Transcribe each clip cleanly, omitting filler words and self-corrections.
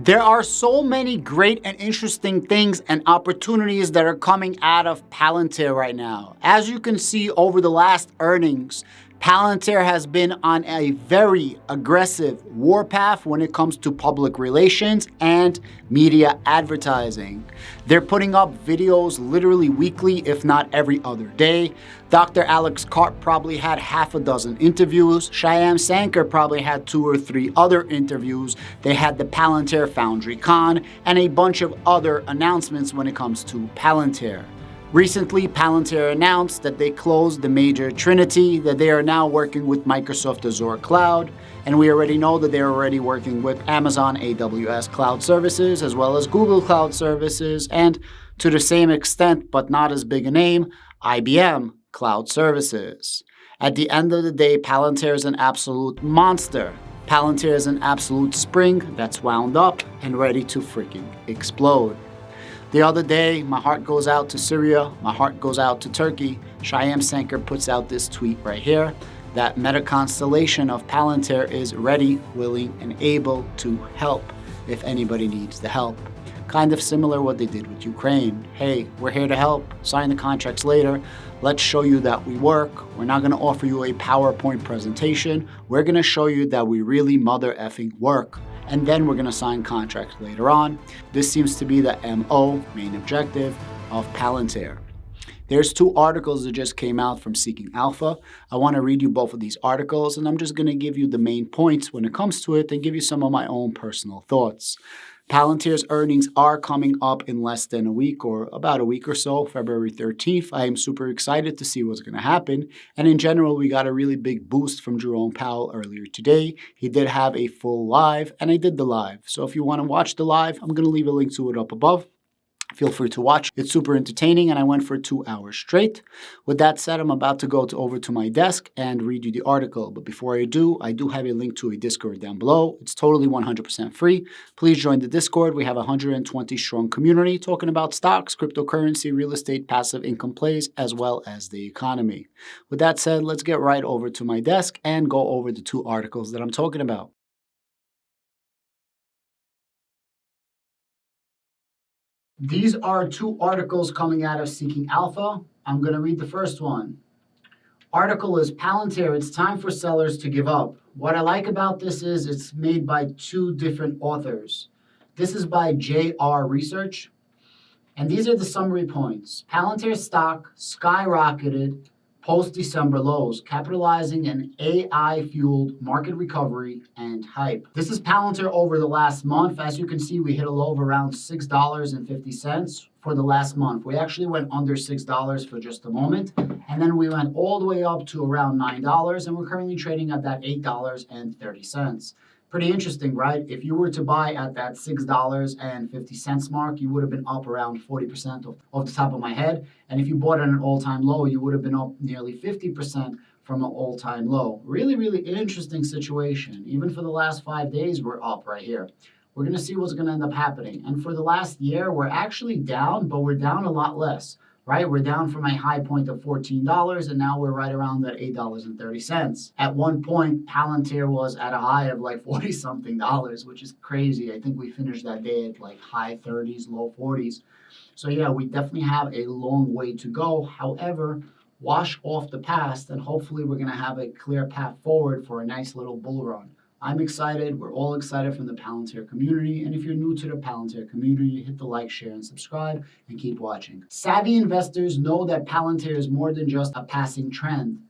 There are so many great and interesting things and opportunities that are coming out of Palantir right now. As you can see over the last earnings, Palantir has been on a very aggressive warpath when it comes to public relations and media advertising. They're putting up videos literally weekly, if not every other day. Dr. Alex Karp probably had half a dozen interviews. Shyam Sankar probably had 2 or 3 other interviews. They had the Palantir Foundry Con and a bunch of other announcements when it comes to Palantir. Recently, Palantir announced that they closed the major Trinity, that they are now working with Microsoft Azure Cloud, and we already know that they're already working with Amazon AWS Cloud Services, as well as Google Cloud Services, and to the same extent, but not as big a name, IBM Cloud Services. At the end of the day, Palantir is an absolute monster. Palantir is an absolute spring that's wound up and ready to freaking explode. The other day, my heart goes out to Syria, my heart goes out to Turkey. Shyam Sankar puts out this tweet right here that Meta Constellation of Palantir is ready, willing, and able to help if anybody needs the help. Kind of similar what they did with Ukraine. Hey, we're here to help, sign the contracts later. Let's show you that we work. We're not gonna offer you a PowerPoint presentation. We're gonna show you that we really mother effing work. And then we're gonna sign contracts later on. This seems to be the MO, main objective, of Palantir. There's 2 articles that just came out from Seeking Alpha. I wanna read you both of these articles, and I'm just gonna give you the main points when it comes to it and give you some of my own personal thoughts. Palantir's earnings are coming up in less than a week, or about a week or so, February 13th. I am super excited to see what's going to happen. And in general, we got a really big boost from Jerome Powell earlier today. He did have a full live, and I did the live. So if you want to watch the live, I'm going to leave a link to it up above. Feel free to watch. It's super entertaining, and I went for 2 hours straight. With that said, I'm about to go over to my desk and read you the article. But before I do have a link to a Discord down below. It's totally 100% free. Please join the Discord. We have a 120 strong community talking about stocks, cryptocurrency, real estate, passive income plays, as well as the economy. With that said, let's get right over to my desk and go over the 2 articles that I'm talking about. These are 2 articles coming out of Seeking Alpha. I'm going to read the first one. Article is Palantir, it's time for sellers to give up. What I like about this is it's made by 2 different authors. This is by JR Research. And these are the summary points. Palantir stock skyrocketed post-December lows, capitalizing an AI-fueled market recovery and hype. This is Palantir over the last month. As you can see, we hit a low of around $6.50 for the last month. We actually went under $6 for just a moment, and then we went all the way up to around $9, and we're currently trading at that $8.30. Pretty interesting, right? If you were to buy at that $6.50 mark, you would have been up around 40% off the top of my head. And if you bought at an all-time low, you would have been up nearly 50% from an all-time low. Really, really interesting situation. Even for the last 5 days, we're up right here. We're going to see what's going to end up happening. And for the last year, we're actually down, but we're down a lot less. Right? We're down from a high point of $14, and now we're right around that $8.30. At one point, Palantir was at a high of like 40-something dollars, which is crazy. I think we finished that day at like high 30s, low 40s. So yeah, we definitely have a long way to go. However, wash off the past, and hopefully we're going to have a clear path forward for a nice little bull run. I'm excited. We're all excited from the Palantir community. And if you're new to the Palantir community, hit the like, share, and subscribe, and keep watching. Savvy investors know that Palantir is more than just a passing trend,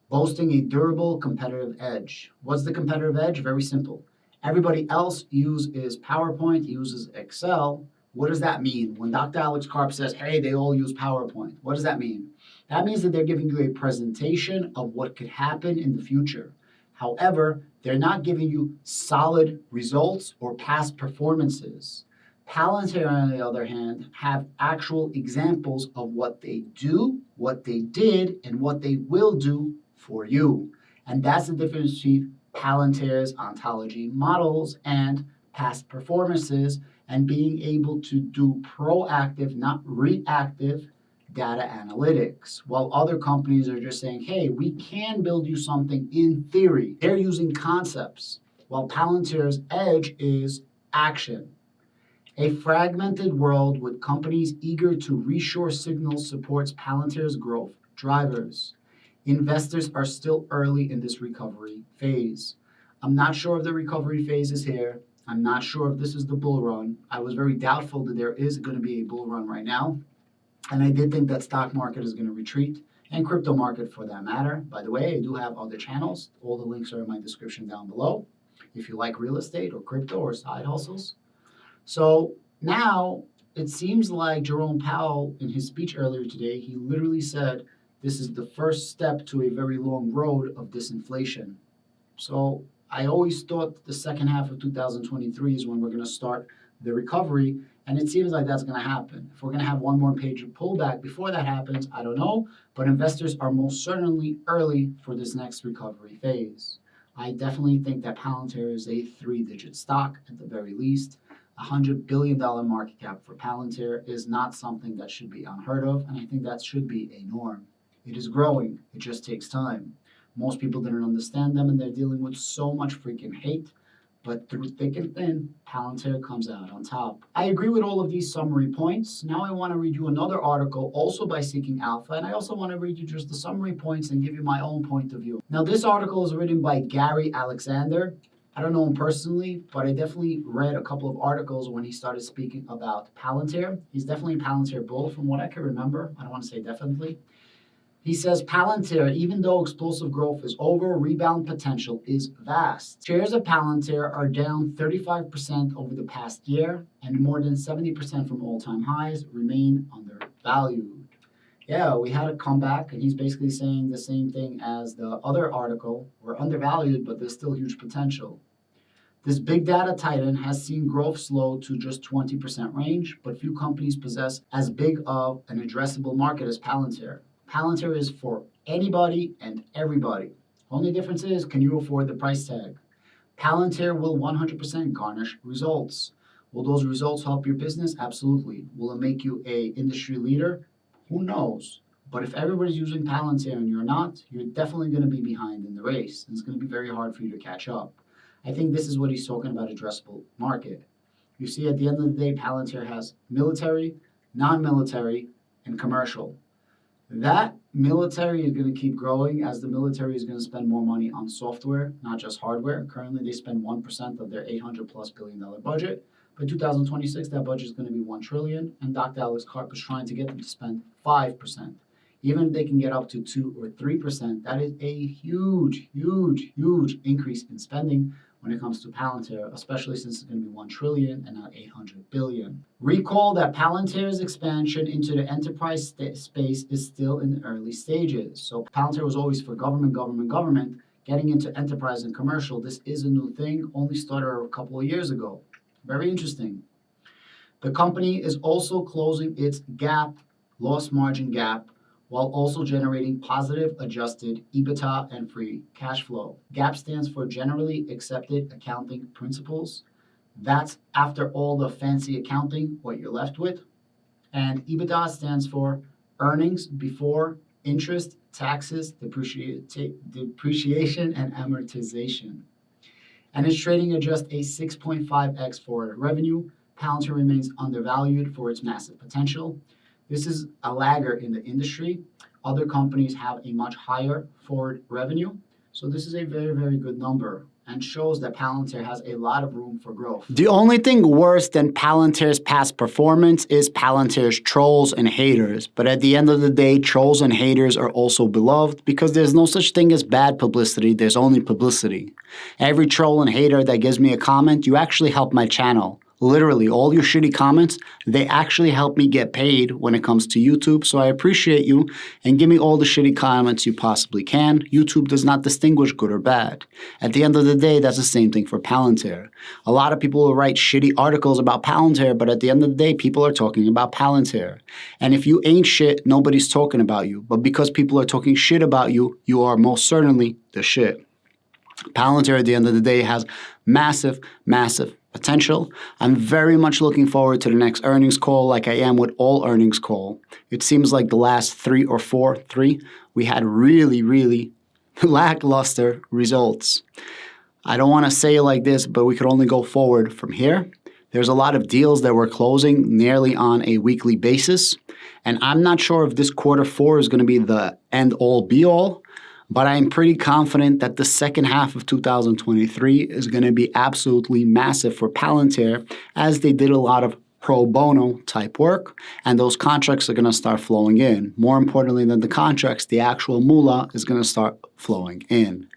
boasting a durable competitive edge. What's the competitive edge? Very simple. Everybody else uses PowerPoint, uses Excel. What does that mean? When Dr. Alex Karp says, hey, they all use PowerPoint, what does that mean? That means that they're giving you a presentation of what could happen in the future. However, they're not giving you solid results or past performances. Palantir, on the other hand, have actual examples of what they do, what they did, and what they will do for you. And that's the difference between Palantir's ontology models and past performances, and being able to do proactive, not reactive, data analytics, while other companies are just saying, hey, we can build you something in theory. They're using concepts, while Palantir's edge is action. A fragmented world with companies eager to reshore signals supports Palantir's growth drivers. Investors are still early in this recovery phase. I'm not sure if the recovery phase is here. I'm not sure if this is the bull run. I was very doubtful that there is going to be a bull run right now. And I did think that stock market is going to retreat, and crypto market for that matter. By the way, I do have other channels. All the links are in my description down below if you like real estate or crypto or side hustles. So now it seems like Jerome Powell, in his speech earlier today, he literally said this is the first step to a very long road of disinflation. So I always thought the second half of 2023 is when we're going to start the recovery, and it seems like that's going to happen. If we're going to have one more page of pullback before that happens, I don't know, but investors are most certainly early for this next recovery phase. I definitely think that Palantir is a three-digit stock at the very least. $100 billion market cap for Palantir is not something that should be unheard of, and I think that should be a norm. It is growing. It just takes time. Most people didn't understand them, and they're dealing with so much freaking hate. But through thick and thin, Palantir comes out on top. I agree with all of these summary points. Now I want to read you another article, also by Seeking Alpha, and I also want to read you just the summary points and give you my own point of view. Now, this article is written by Gary Alexander. I don't know him personally, but I definitely read a couple of articles when he started speaking about Palantir. He's definitely a Palantir bull from what I can remember. I don't want to say definitely. He says Palantir, even though explosive growth is over, rebound potential is vast. Shares of Palantir are down 35% over the past year, and more than 70% from all-time highs, remain undervalued. Yeah, we had a comeback, and he's basically saying the same thing as the other article. We're undervalued, but there's still huge potential. This big data titan has seen growth slow to just 20% range, but few companies possess as big of an addressable market as Palantir. Palantir is for anybody and everybody. Only difference is, can you afford the price tag? Palantir will 100% garnish results. Will those results help your business? Absolutely. Will it make you an industry leader? Who knows? But if everybody's using Palantir and you're not, you're definitely going to be behind in the race. And it's going to be very hard for you to catch up. I think this is what he's talking about, addressable market. You see, at the end of the day, Palantir has military, non-military, and commercial. That military is going to keep growing as the military is going to spend more money on software, not just hardware. Currently, they spend 1% of their $800+ billion budget. By 2026, that budget is going to be $1 trillion, and Dr. Alex Karp is trying to get them to spend 5%. Even if they can get up to 2 or 3%, that is a huge, huge, huge increase in spending when it comes to Palantir, especially since it's going to be $1 trillion and not $800 billion. Recall that Palantir's expansion into the enterprise space is still in the early stages. So Palantir was always for government. Getting into enterprise and commercial, this is a new thing, only started a couple of years ago. Very interesting. The company is also closing its loss margin gap, while also generating positive adjusted EBITDA and free cash flow. GAAP stands for Generally Accepted Accounting Principles. That's after all the fancy accounting, what you're left with. And EBITDA stands for Earnings Before Interest, Taxes, Depreciation, and Amortization. And it's trading at just a 6.5x forward revenue. Palantir remains undervalued for its massive potential. This is a lagger in the industry. Other companies have a much higher forward revenue. So this is a very, very good number and shows that Palantir has a lot of room for growth. The only thing worse than Palantir's past performance is Palantir's trolls and haters. But at the end of the day, trolls and haters are also beloved because there's no such thing as bad publicity. There's only publicity. Every troll and hater that gives me a comment, you actually help my channel. Literally, all your shitty comments, they actually help me get paid when it comes to YouTube. So I appreciate you, and give me all the shitty comments you possibly can. YouTube does not distinguish good or bad. At the end of the day, that's the same thing for Palantir. A lot of people will write shitty articles about Palantir, but at the end of the day, people are talking about Palantir. And if you ain't shit, nobody's talking about you. But because people are talking shit about you, you are most certainly the shit. Palantir, at the end of the day, has massive, massive potential. I'm very much looking forward to the next earnings call, like I am with all earnings call. It seems like the last three, we had really, really lackluster results. I don't want to say it like this, but we could only go forward from here. There's a lot of deals that we're closing nearly on a weekly basis. And I'm not sure if this quarter four is going to be the end all be all, but I'm pretty confident that the second half of 2023 is going to be absolutely massive for Palantir, as they did a lot of pro bono type work, and those contracts are going to start flowing in. More importantly than the contracts, the actual moolah is going to start flowing in.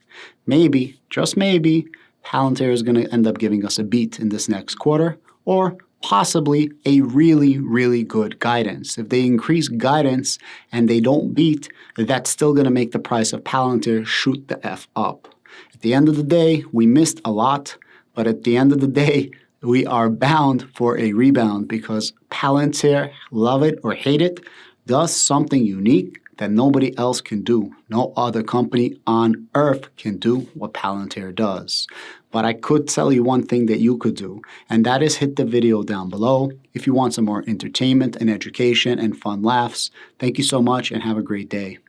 Maybe, just maybe, Palantir is going to end up giving us a beat in this next quarter, or possibly a really, really good guidance. If they increase guidance and they don't beat, that's still going to make the price of Palantir shoot the F up. At the end of the day, we missed a lot, but at the end of the day, we are bound for a rebound because Palantir, love it or hate it, does something unique that nobody else can do. No other company on earth can do what Palantir does. But I could tell you one thing that you could do, and that is hit the video down below if you want some more entertainment and education and fun laughs. Thank you so much and have a great day.